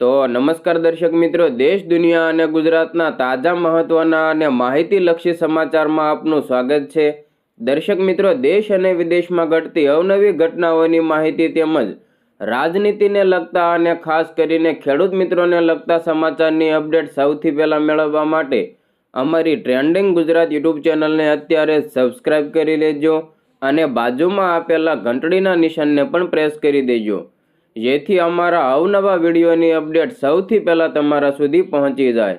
તો નમસ્કાર દર્શક મિત્રો, દેશ દુનિયા અને ગુજરાતના તાજા મહત્વના અને માહિતીલક્ષી સમાચારમાં આપનું સ્વાગત છે। દર્શક મિત્રો, દેશ અને વિદેશમાં ઘટતી અવનવી ઘટનાઓની માહિતી તેમજ રાજનીતિને લગતા અને ખાસ કરીને ખેડૂત મિત્રોને લગતા સમાચારની અપડેટ સૌથી પહેલા મેળવવા માટે અમારી ટ્રેન્ડિંગ ગુજરાત યુટ્યુબ ચેનલને અત્યારે સબસ્ક્રાઇબ કરી લેજો અને બાજુમાં આપેલા ઘંટડીના નિશાનને પણ પ્રેસ કરી દેજો, જેથી અમારા અવનવા વિડીયોની અપડેટ સૌથી પહેલા તમારા સુધી પહોંચી જાય।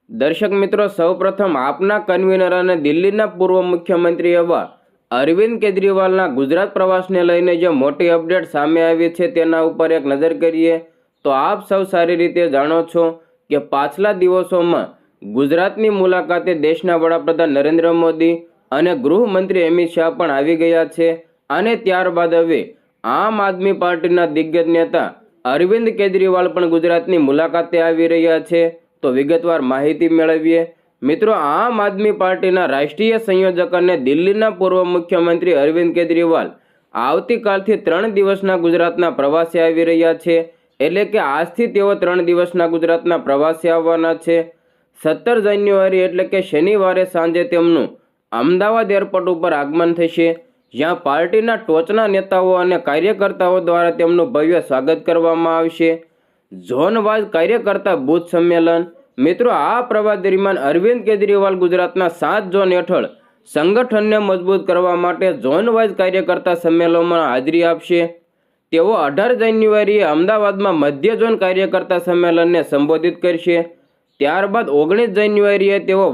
દર્શક મિત્રો, સૌપ્રથમ આપના કન્વીનર અને દિલ્હીના પૂર્વ મુખ્યમંત્રી એવા અરવિંદ કેજરીવાલના ગુજરાત પ્રવાસને લઈને જે મોટી અપડેટ સામે આવી છે તેના ઉપર એક નજર કરીએ તો આપ સૌ સારી રીતે જાણો છો કે પાછલા દિવસોમાં ગુજરાતની મુલાકાતે દેશના વડાપ્રધાન નરેન્દ્ર મોદી અને ગૃહમંત્રી અમિત શાહ પણ આવી ગયા છે અને ત્યારબાદ હવે આમ આદમી પાર્ટીના દિગ્ગજ નેતા અરવિંદ કેજરીવાલ પણ ગુજરાતની મુલાકાતે આવી રહ્યા છે। તો વિગતવાર માહિતી મેળવીએ। મિત્રો, આમ આદમી પાર્ટીના રાષ્ટ્રીય સંયોજક અને દિલ્હીના પૂર્વ મુખ્યમંત્રી અરવિંદ કેજરીવાલ આવતીકાલથી 3 દિવસના ગુજરાતના પ્રવાસે આવી રહ્યા છે, એટલે કે આજથી તેઓ 3 દિવસના ગુજરાતના પ્રવાસે આવવાના છે। 17 જાન્યુઆરી એટલે કે શનિવારે સાંજે તેમનું અમદાવાદ એરપોર્ટ ઉપર આગમન થશે, જ્યાં પાર્ટીના ટોચના નેતાઓ અને કાર્યકર્તાઓ દ્વારા તેમનું ભવ્ય સ્વાગત કરવામાં આવશે। ઝોન વાઇઝ કાર્યકર્તા બૂથ સંમેલન। મિત્રો, આ પ્રવાસ દરમિયાન અરવિંદ કેજરીવાલ ગુજરાતના 7 ઝોન હેઠળ સંગઠનને મજબૂત કરવા માટે ઝોન વાઇઝ કાર્યકર્તા સંમેલનમાં હાજરી આપશે। તેઓ 18 જાન્યુઆરીએ અમદાવાદમાં મધ્ય ઝોન કાર્યકર્તા સંમેલનને સંબોધિત કરશે। ત્યારબાદ 19 જાન્યુઆરીએ તેઓ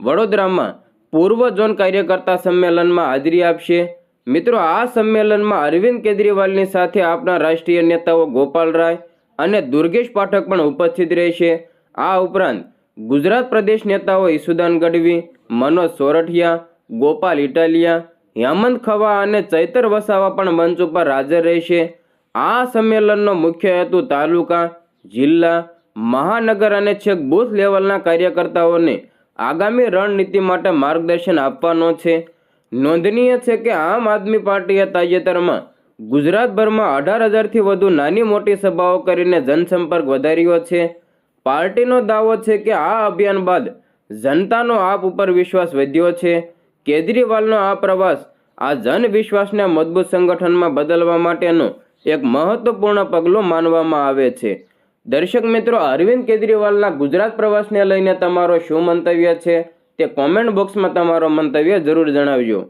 વડોદરામાં પૂર્વ ઝોન કાર્યકર્તા સંમેલનમાં હાજરી આપશે। મિત્રો, આ સંમેલનમાં અરવિંદ કેજરીવાલની સાથે આપના રાષ્ટ્રીય નેતાઓ ગોપાલ રાય અને દુર્ગેશ પાઠક પણ ઉપસ્થિત રહેશે। આ ઉપરાંત ગુજરાત પ્રદેશ નેતાઓ ઈસુદાન ગઢવી, મનોજ સોરઠિયા, ગોપાલ ઇટાલિયા, હેમંત ખવા અને ચૈતર વસાવા પણ મંચ ઉપર હાજર રહેશે। આ સંમેલનનો મુખ્ય હેતુ તાલુકા, જિલ્લા, મહાનગર અને છેક બૂથ લેવલના કાર્યકર્તાઓને આગામી રણનીતિ માટે માર્ગદર્શન આપવાનો છે। નોંધનીય છે કે આમ આદમી પાર્ટીએ તાજેતરમાં ગુજરાતભરમાં 18,000થી વધુ નાની મોટી સભાઓ કરીને જનસંપર્ક વધાર્યો છે। પાર્ટીનો દાવો છે કે આ અભિયાન બાદ જનતાનો આપ ઉપર વિશ્વાસ વધ્યો છે। કેજરીવાલનો આ પ્રવાસ આ જન વિશ્વાસને મજબૂત સંગઠનમાં બદલવા માટેનું એક મહત્વપૂર્ણ પગલું માનવામાં આવે છે। દર્શક મિત્રો, અરવિંદ કેજરીવાલના ગુજરાત પ્રવાસને લઈને તમારો શું મંતવ્ય છે તે કોમેન્ટ બોક્સમાં તમારો મંતવ્ય જરૂર જણાવજો।